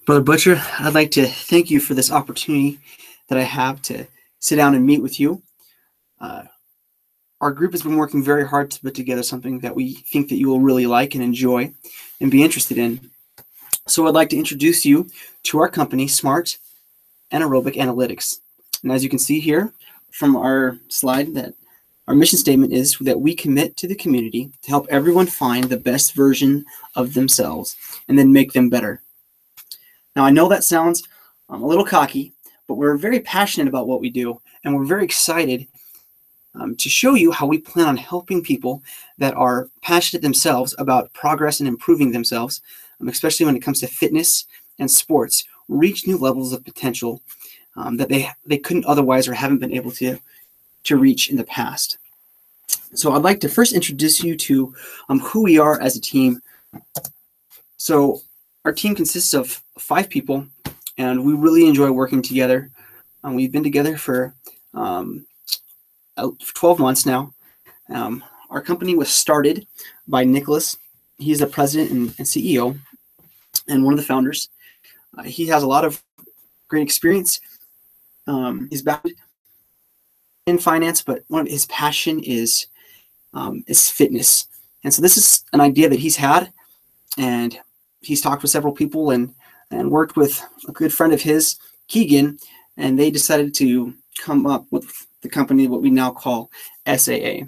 Brother Butcher, I'd like to thank you for this opportunity that I have to sit down and meet with you. Uh, our group has been working very hard to put together something that we think that you will really like and enjoy and be interested in. So I'd like to introduce you to our company, Smart Anaerobic Analytics. And as you can see here from our slide, that our mission statement is that we commit to the community to help everyone find the best version of themselves and then make them better. Now, I know that sounds a little cocky, but we're very passionate about what we do, and we're very excited to show you how we plan on helping people that are passionate themselves about progress and improving themselves, especially when it comes to fitness and sports, reach new levels of potential that they couldn't otherwise or haven't been able to reach in the past. So I'd like to first introduce you to who we are as a team. So our team consists of 5 people, and we really enjoy working together. We've been together for 12 months now. Our company was started by Nicholas. He's the president and CEO and one of the founders. He has a lot of great experience. He's background in finance, but one of his passion is fitness. And so this is an idea that he's had, and he's talked with several people and worked with a good friend of his, Keegan, and they decided to come up with the company, what we now call SAA.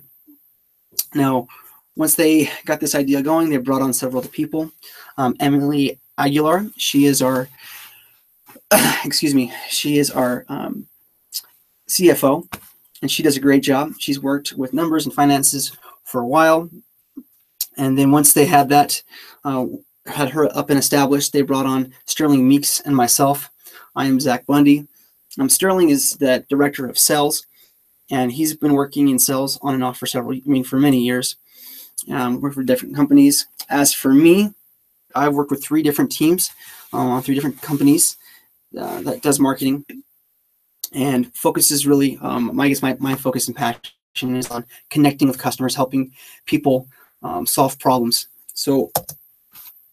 Now, once they got this idea going, they brought on several other people. Emily Aguilar, she is our, she is our CFO, and she does a great job. She's worked with numbers and finances for a while. And then once they had that, had her up and established, they brought on Sterling Meeks and myself. I am Zach Bundy. Sterling is the director of sales, and he's been working in sales on and off for many years. Worked for different companies. As for me, I've worked with 3 different teams on 3 different companies that does marketing, and focuses really, my focus and passion is on connecting with customers, helping people solve problems. So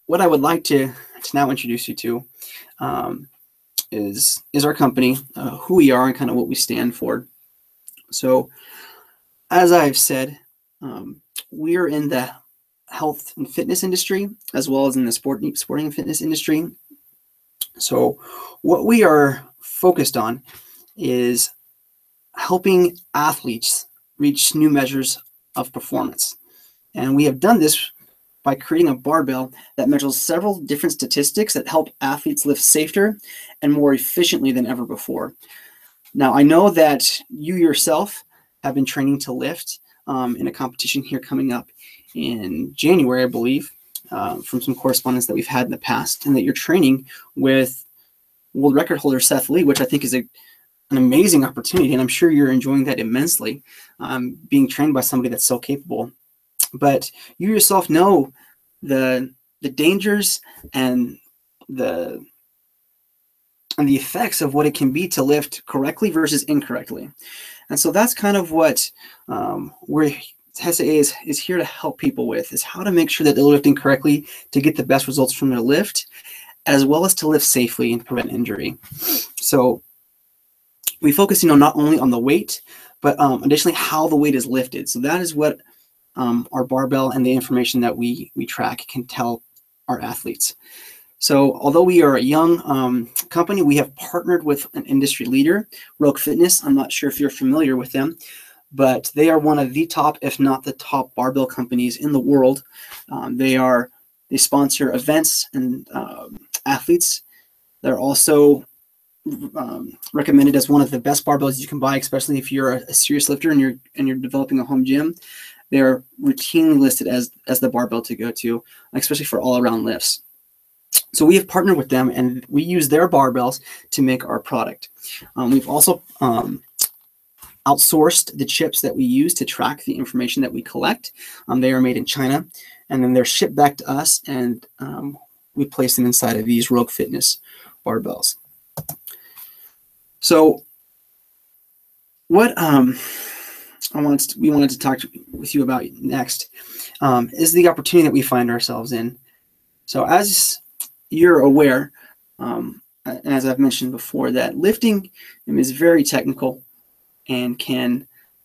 what I would like to now introduce you to is our company, who we are, and kind of what we stand for. So, as I've said, we are in the health and fitness industry, as well as in the sporting and fitness industry. So, what we are focused on is helping athletes reach new measures of performance. And we have done this by creating a barbell that measures several different statistics that help athletes lift safer and more efficiently than ever before. Now, I know that you yourself have been training to lift in a competition here coming up in January, I believe, from some correspondence that we've had in the past, and that you're training with world record holder Seth Lee, which I think is an amazing opportunity, and I'm sure you're enjoying that immensely, being trained by somebody that's so capable. But you yourself know the dangers and the effects of what it can be to lift correctly versus incorrectly. And so that's kind of what SAA is here to help people with, is how to make sure that they're lifting correctly to get the best results from their lift, as well as to lift safely and prevent injury. So we focus, not only on the weight, but additionally how the weight is lifted. So that is what our barbell and the information that we track can tell our athletes. So although we are a young company, we have partnered with an industry leader, Rogue Fitness. I'm not sure if you're familiar with them, but they are one of the top, if not the top, barbell companies in the world. They sponsor events and athletes. They're also recommended as one of the best barbells you can buy, especially if you're a serious lifter and you're developing a home gym. They're routinely listed as the barbell to go to, especially for all-around lifts. So we have partnered with them, and we use their barbells to make our product. We've also outsourced the chips that we use to track the information that we collect. They are made in China, and then they're shipped back to us, and we place them inside of these Rogue Fitness barbells. So what we wanted to talk with you about next is the opportunity that we find ourselves in. So as you're aware, And as I've mentioned before, that lifting is very technical and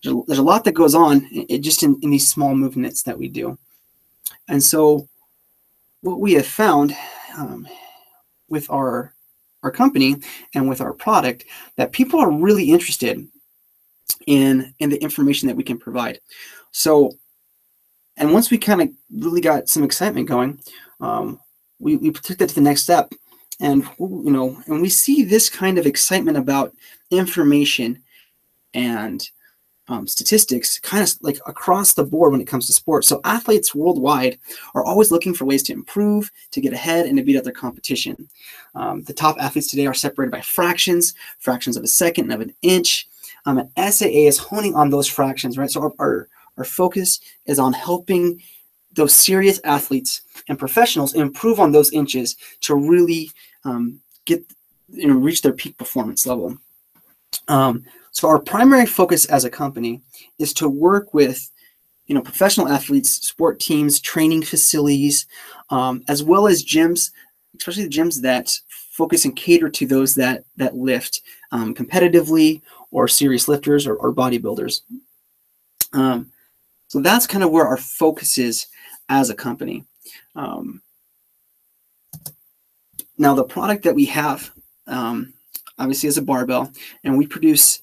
there's a lot that goes on just in these small movements that we do. And so what we have found with our company and with our product, that people are really interested in the information that we can provide. So, and once we kind of really got some excitement going, we took that to the next step. And, and we see this kind of excitement about information and statistics kind of like across the board when it comes to sports. So athletes worldwide are always looking for ways to improve, to get ahead, and to beat out their competition. The top athletes today are separated by fractions of a second and of an inch. And SAA is honing on those fractions, right? So our focus is on helping those serious athletes and professionals improve on those inches to really reach their peak performance level. So our primary focus as a company is to work with, professional athletes, sport teams, training facilities, as well as gyms, especially the gyms that focus and cater to those that lift competitively, or serious lifters or bodybuilders. So that's kind of where our focus is as a company. Now the product that we have, obviously, is a barbell, and we produce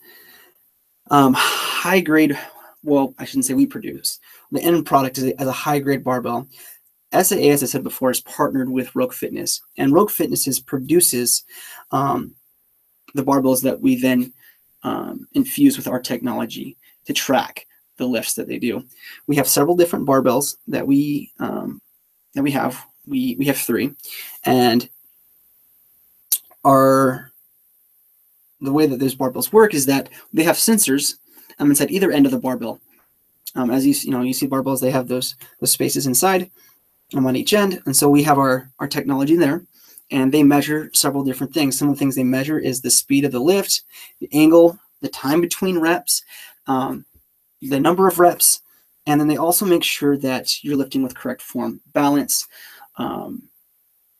high grade. Well, I shouldn't say we produce. The end product is a high grade barbell. SAA, as I said before, is partnered with Rogue Fitness, and Rogue Fitness produces the barbells that we then infuse with our technology to track the lifts that they do. We have several different barbells that we have. We have 3, and the way that those barbells work is that they have sensors inside either end of the barbell. As you see barbells, they have those spaces inside on each end, and so we have our technology there, and they measure several different things. Some of the things they measure is the speed of the lift, the angle, the time between reps, the number of reps, and then they also make sure that you're lifting with correct form, balance,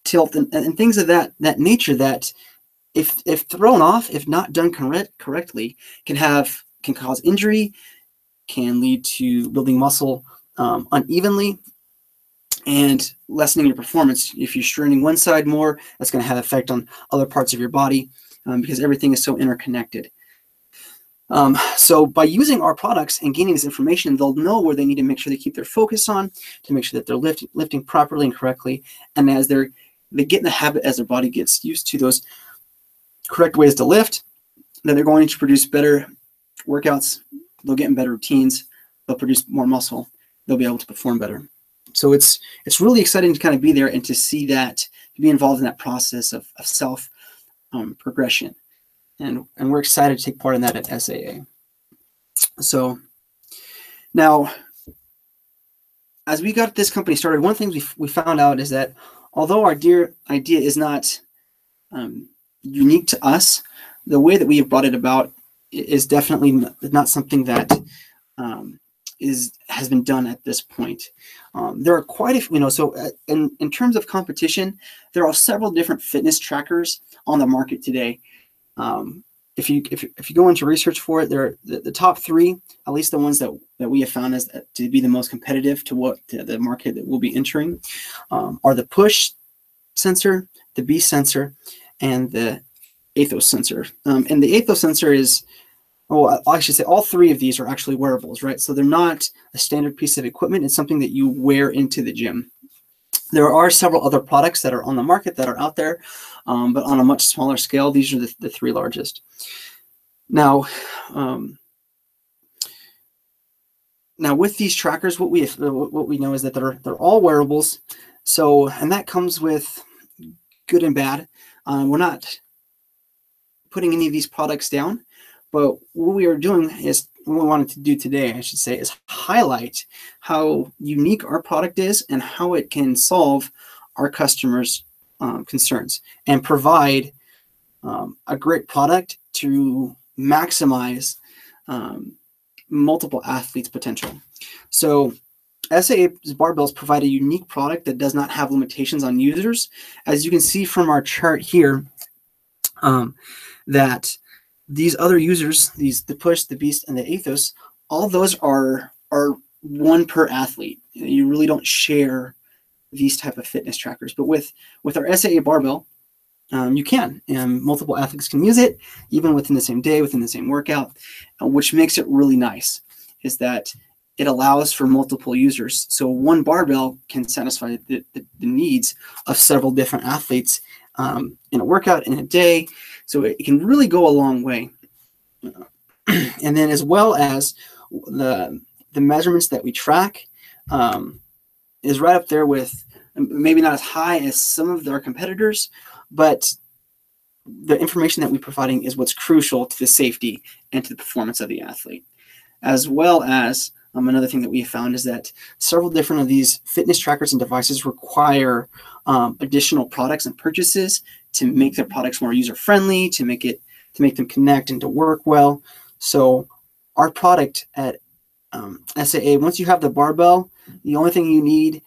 tilt, and things of that nature that if thrown off, if not done correctly, can cause injury, can lead to building muscle unevenly, and lessening your performance. If you're straining one side more, that's going to have effect on other parts of your body because everything is so interconnected. So by using our products and gaining this information, they'll know where they need to make sure they keep their focus on, to make sure that they're lifting properly and correctly. And as they get in the habit, as their body gets used to those correct ways to lift, then they're going to produce better workouts. They'll get in better routines. They'll produce more muscle. They'll be able to perform better. So it's really exciting to kind of be there and to see that, to be involved in that process of self progression. And we're excited to take part in that at SAA. So now, as we got this company started, one of the things we found out is that although our idea is not unique to us, the way that we have brought it about is definitely not something that has been done at this point. There are quite a few, so in terms of competition, there are several different fitness trackers on the market today. If you go into research for it, there are the top 3, at least the ones that we have found as to be the most competitive to the market that we'll be entering, are the push sensor, the Beast sensor, and the Athos sensor. And the Athos sensor is, I should say all 3 of these are actually wearables, right? So they're not a standard piece of equipment. It's something that you wear into the gym. There are several other products that are on the market that are out there, but on a much smaller scale. These are the 3 largest. Now with these trackers, what we know is that they're all wearables. So, and that comes with good and bad. We're not putting any of these products down, but what we are doing is, what we wanted to do today, I should say, is highlight how unique our product is and how it can solve our customers' concerns and provide a great product to maximize multiple athletes' potential. So SAA's barbells provide a unique product that does not have limitations on users. As you can see from our chart here, that these other users, the Push, the Beast, and the Athos, all those are one per athlete. You really don't share these type of fitness trackers. But with our SAA barbell, you can, and multiple athletes can use it, even within the same day, within the same workout, which makes it really nice, is that it allows for multiple users. So one barbell can satisfy the needs of several different athletes in a workout, in a day. So it can really go a long way. And then as well as the measurements that we track is right up there with, maybe not as high as some of our competitors, but the information that we're providing is what's crucial to the safety and to the performance of the athlete. As well as another thing that we have found is that several different of these fitness trackers and devices require additional products and purchases to make their products more user-friendly, to make them connect and to work well. So our product at SAA, once you have the barbell, the only thing you need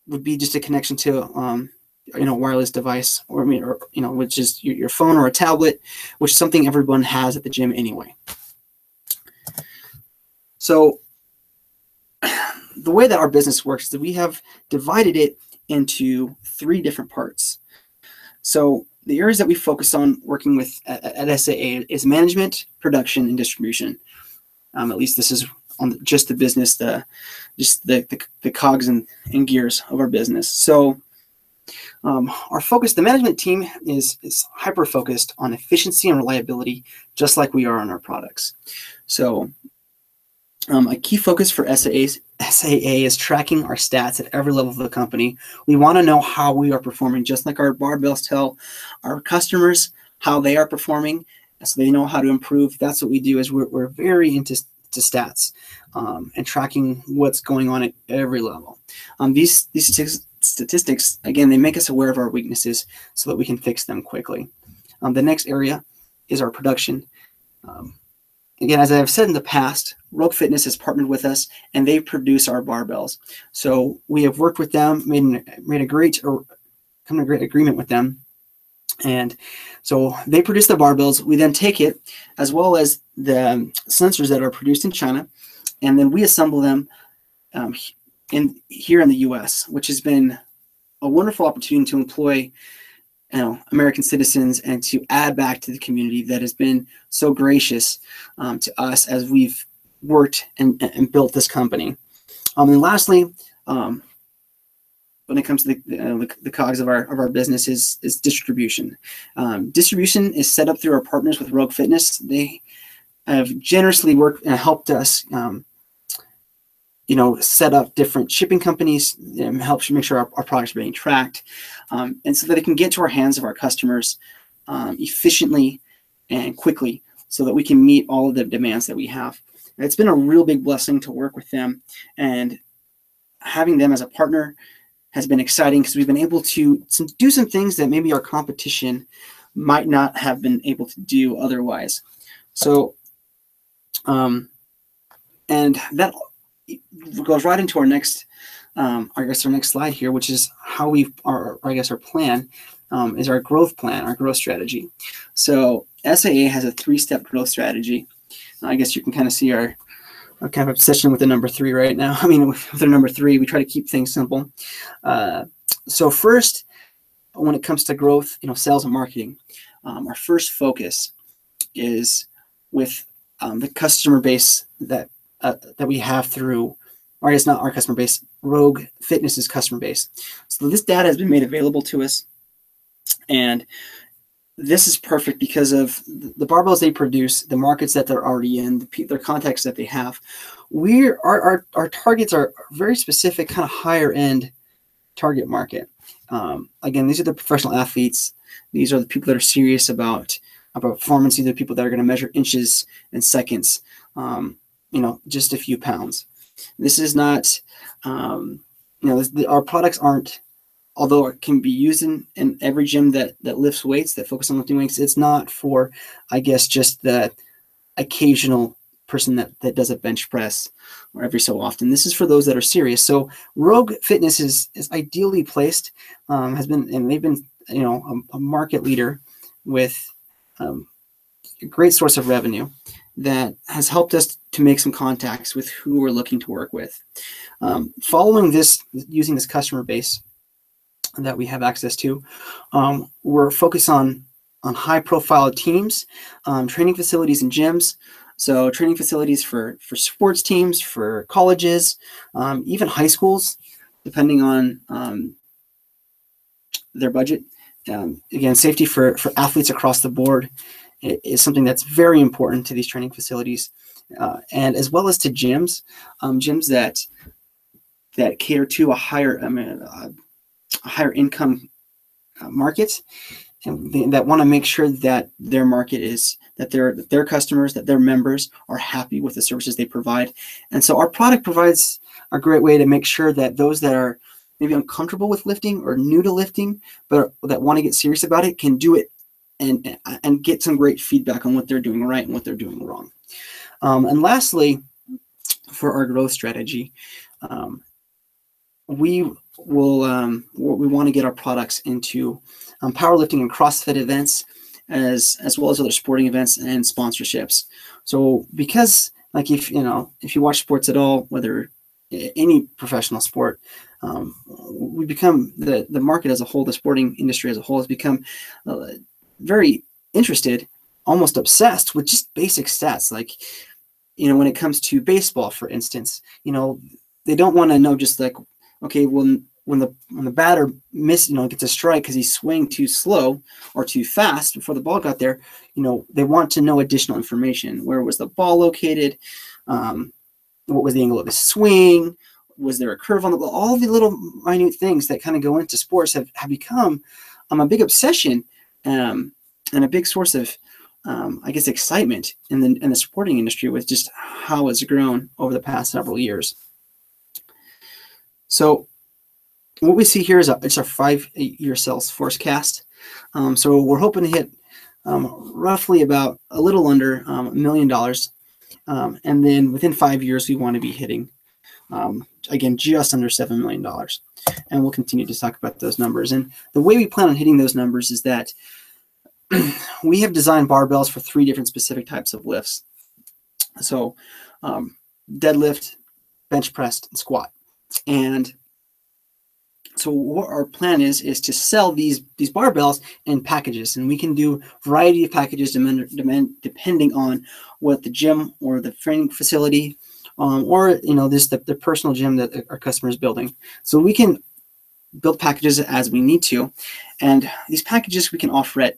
would be just a connection to wireless device, or which is your phone or a tablet, which is something everyone has at the gym anyway. So the way that our business works is that we have divided it into 3 different parts. So the areas that we focus on working with at SAA is management, production, and distribution. At least this is on just the business, just the cogs and gears of our business. So our focus, the management team is hyper focused on efficiency and reliability, just like we are on our products. So a key focus for SAA is tracking our stats at every level of the company. We want to know how we are performing, just like our barbells tell our customers how they are performing, so they know how to improve. That's what we do, is we're very into stats and tracking what's going on at every level. These statistics, again, they make us aware of our weaknesses so that we can fix them quickly. The next area is our production. Again, as I have said in the past, Rogue Fitness has partnered with us, and they produce our barbells. So we have worked with them, come to a great agreement with them. And so they produce the barbells. We then take it, as well as the sensors that are produced in China, and then we assemble them here in the U.S., which has been a wonderful opportunity to employ American citizens and to add back to the community that has been so gracious to us as we've worked and built this company. And lastly, when it comes to the cogs of our business is distribution. Distribution is set up through our partners with Rogue Fitness. They have generously worked and helped us set up different shipping companies, and helps make sure our products are being tracked, and so that it can get to our hands of our customers efficiently and quickly, so that we can meet all of the demands that we have. And it's been a real big blessing to work with them, and having them as a partner has been exciting, because we've been able to do some things that maybe our competition might not have been able to do otherwise. So, and that goes right into our next, our next slide here, which is how our plan is our growth plan, our growth strategy. So SAA has a 3-step growth strategy. I guess you can kind of see our kind of obsession with the number 3 right now. I mean, with the number 3, we try to keep things simple. So first, when it comes to growth, sales and marketing, our first focus is with the customer base that we have through, or it's not our customer base, Rogue Fitness's customer base. So this data has been made available to us, and this is perfect because of the barbells they produce, the markets that they're already in, their contacts that they have. Our targets are very specific, kind of higher end target market. Again, these are the professional athletes. These are the people that are serious about performance. These are the people that are going to measure inches and seconds, just a few pounds. This is not, our products aren't, although it can be used in every gym that lifts weights, that focus on lifting weights, it's not for, I guess, just the occasional person that does a bench press or every so often. This is for those that are serious. So Rogue Fitness is ideally placed, has been, and they've been, you know, a market leader with a great source of revenue that has helped us to make some contacts with who we're looking to work with. Following this, using this customer base that we have access to, we're focused on high-profile teams, training facilities and gyms. So training facilities for sports teams, for colleges, even high schools, depending on their budget. Again, safety for athletes across the board is something that's very important to these training facilities, and as well as to gyms, gyms that cater to a higher income market, and that want to make sure that their market is, that their customers, that their members are happy with the services they provide. And so our product provides a great way to make sure that those that are maybe uncomfortable with lifting or new to lifting, but that want to get serious about it, can do it and get some great feedback on what they're doing right and what they're doing wrong. And lastly, for our growth strategy, we want to get our products into powerlifting and CrossFit events, as well as other sporting events and sponsorships. So because, like, if you watch sports at all, whether any professional sport, we become, the market as a whole, the sporting industry as a whole has become very interested, almost obsessed with just basic stats. Like, when it comes to baseball, for instance, they don't want to know just like, okay, when the batter gets a strike because he's swinging too slow or too fast before the ball got there, they want to know additional information. Where was the ball located? What was the angle of the swing? Was there a curve on the ball? All the little minute things that kind of go into sports have become a big obsession, and a big source of, excitement in the sporting industry, with just how it's grown over the past several years. So what we see here is it's our 5-year sales forecast. So we're hoping to hit roughly about a little under $1 million. And then within 5 years, we want to be hitting, again, just under $7 million. And we'll continue to talk about those numbers. And the way we plan on hitting those numbers is that we have designed barbells for 3 different specific types of lifts. So deadlift, bench press, and squat. And so what our plan is to sell these barbells in packages, and we can do a variety of packages depending on what the gym or the training facility, or the personal gym that our customer is building. So we can build packages as we need to, and these packages we can offer at,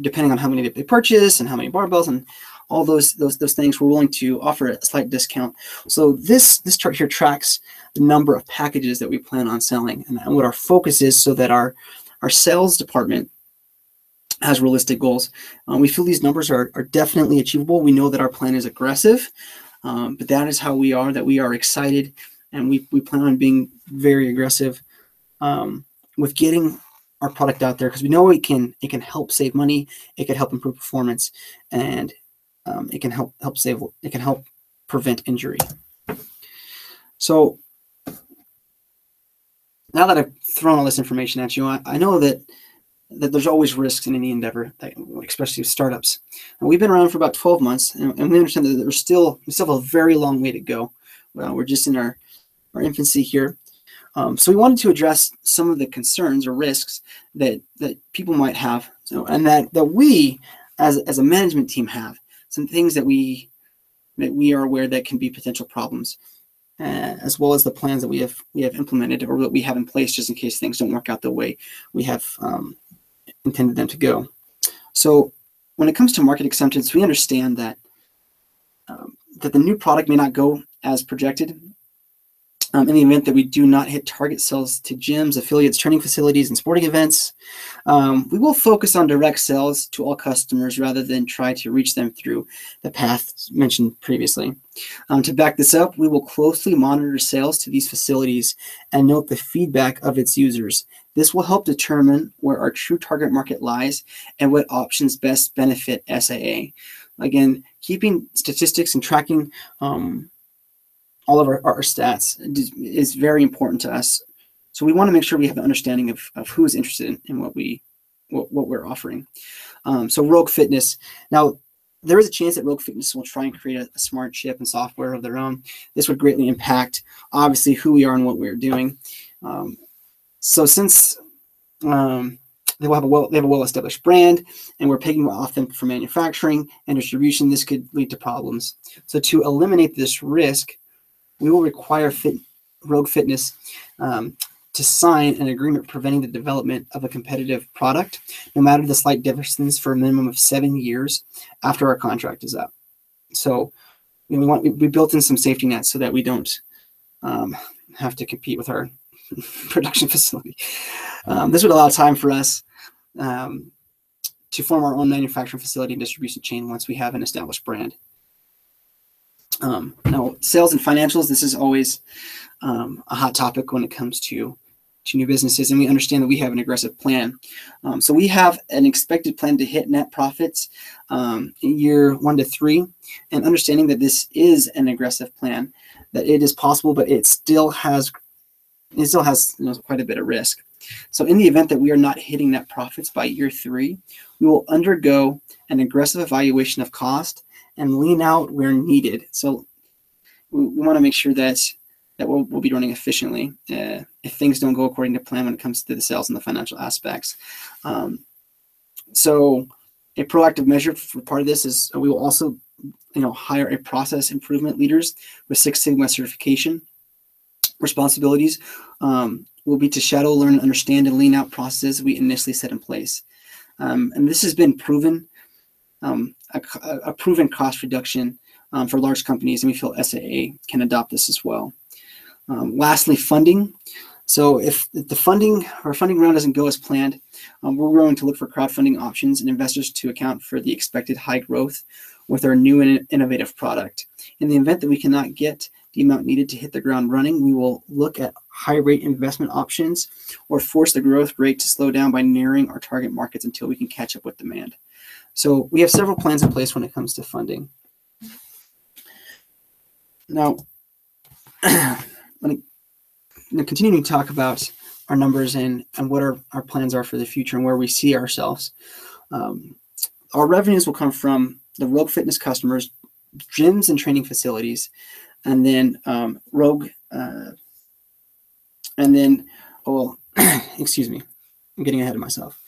depending on how many they purchase and how many barbells and all those things, we're willing to offer a slight discount. So this chart here tracks the number of packages that we plan on selling, and what our focus is, so that our sales department has realistic goals. We feel these numbers are definitely achievable. We know that our plan is aggressive, but that is how we are, that we are excited, and we plan on being very aggressive with getting our product out there, because we know it can help save money, it can help improve performance, and it can help prevent injury. So now that I've thrown all this information at you, I know that there's always risks in any endeavor, especially with startups. And we've been around for about 12 months, and we understand that we still have a very long way to go. We're just in our infancy here. So we wanted to address some of the concerns or risks that people might have, and that we as a management team have. Some things that we are aware that can be potential problems, as well as the plans that we have implemented, or that we have in place, just in case things don't work out the way we have intended them to go. So when it comes to market acceptance, we understand that the new product may not go as projected. In the event that we do not hit target sales to gyms, affiliates, training facilities, and sporting events, we will focus on direct sales to all customers rather than try to reach them through the path mentioned previously. To back this up, we will closely monitor sales to these facilities and note the feedback of its users. This will help determine where our true target market lies and what options best benefit SAA. Again, keeping statistics and tracking all of our stats is very important to us. So we want to make sure we have an understanding of who is interested in what we're offering. So Rogue Fitness. Now, there is a chance that Rogue Fitness will try and create a smart chip and software of their own. This would greatly impact, obviously, who we are and what we're doing. So since they have a well-established brand, and we're picking off them for manufacturing and distribution, this could lead to problems. So to eliminate this risk, we will require Rogue Fitness to sign an agreement preventing the development of a competitive product, no matter the slight differences, for a minimum of 7 years after our contract is up. So we built in some safety nets so that we don't have to compete with our production facility. This would allow time for us to form our own manufacturing facility and distribution chain once we have an established brand. Now, sales and financials, this is always a hot topic when it comes to new businesses, and we understand that we have an aggressive plan. So we have an expected plan to hit net profits in year 1 to 3, and understanding that this is an aggressive plan, that it is possible, but it still has quite a bit of risk. So in the event that we are not hitting net profits by year 3, we will undergo an aggressive evaluation of cost and lean out where needed. So we want to make sure that we'll be running efficiently if things don't go according to plan when it comes to the sales and the financial aspects. So a proactive measure for part of this is we will also hire a process improvement leaders with 6 Sigma certification. Responsibilities will be to shadow, learn, understand, and lean out processes we initially set in place. And this has been proven, a proven cost reduction for large companies, and we feel SAA can adopt this as well. Lastly, funding. So if the funding round doesn't go as planned, we're going to look for crowdfunding options and investors to account for the expected high growth with our new and innovative product. In the event that we cannot get the amount needed to hit the ground running, we will look at high rate investment options or force the growth rate to slow down by narrowing our target markets until we can catch up with demand. So we have several plans in place when it comes to funding. Now, continuing to talk about our numbers and what our plans are for the future and where we see ourselves. Our revenues will come from the Rogue Fitness customers, gyms and training facilities, and then excuse me, I'm getting ahead of myself.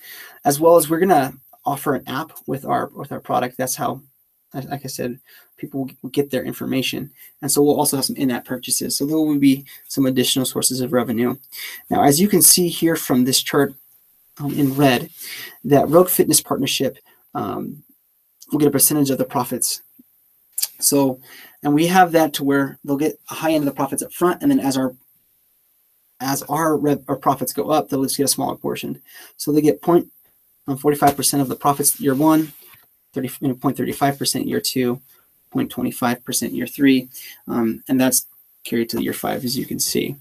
As well as we're gonna offer an app with our product. That's how, like I said, people will get their information. And so we'll also have some in-app purchases. So there will be some additional sources of revenue. Now, as you can see here from this chart in red, that Rogue Fitness partnership will get a percentage of the profits. So, and we have that to where they'll get a high end of the profits up front, and then as our profits go up, they'll just get a smaller portion. So they get 0.45% of the profits year 1, 0.35% year 2, 0.25% year 3, and that's carried to year 5, as you can see.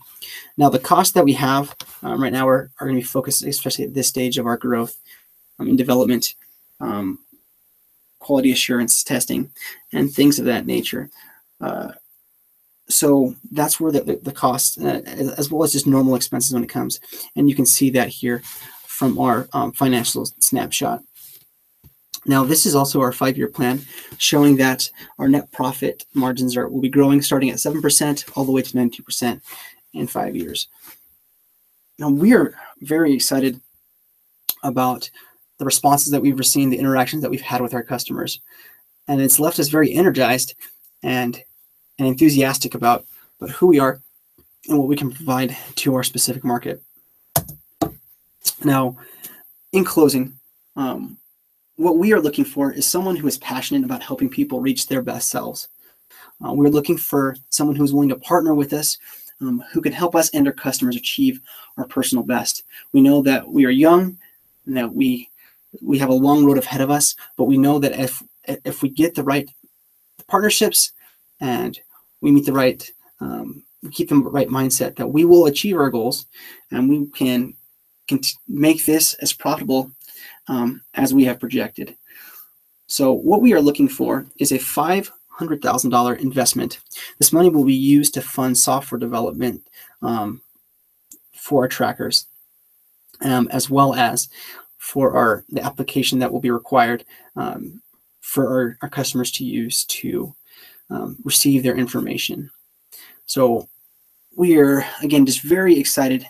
Now, the costs that we have right now are going to be focused, especially at this stage of our growth, in development, quality assurance testing, and things of that nature. So that's where the cost, as well as just normal expenses when it comes. And you can see that here from our financial snapshot. Now, this is also our 5-year plan, showing that our net profit margins will be growing, starting at 7% all the way to 92% in 5 years. Now, we are very excited about the responses that we've received, the interactions that we've had with our customers, and it's left us very energized and enthusiastic about who we are and what we can provide to our specific market. Now, in closing, what we are looking for is someone who is passionate about helping people reach their best selves. We're looking for someone who's willing to partner with us, who can help us and our customers achieve our personal best. We know that we are young and that we have a long road ahead of us, but we know that if we get the right partnerships and we meet the right, we keep the right mindset, that we will achieve our goals and we can make this as profitable as we have projected. So what we are looking for is a $500,000 investment. This money will be used to fund software development for our trackers, as well as for the application that will be required for our customers to use to receive their information. So we are, again, just very excited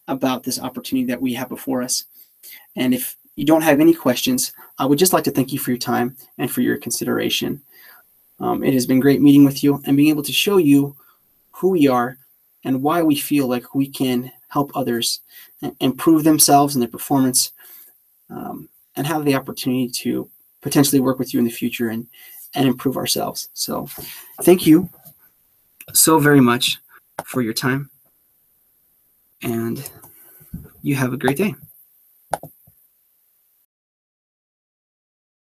about this opportunity that we have before us. And if you don't have any questions, I would just like to thank you for your time and for your consideration. It has been great meeting with you and being able to show you who we are and why we feel like we can help others improve themselves and their performance, and have the opportunity to potentially work with you in the future and improve ourselves. So thank you so very much for your time, and you have a great day.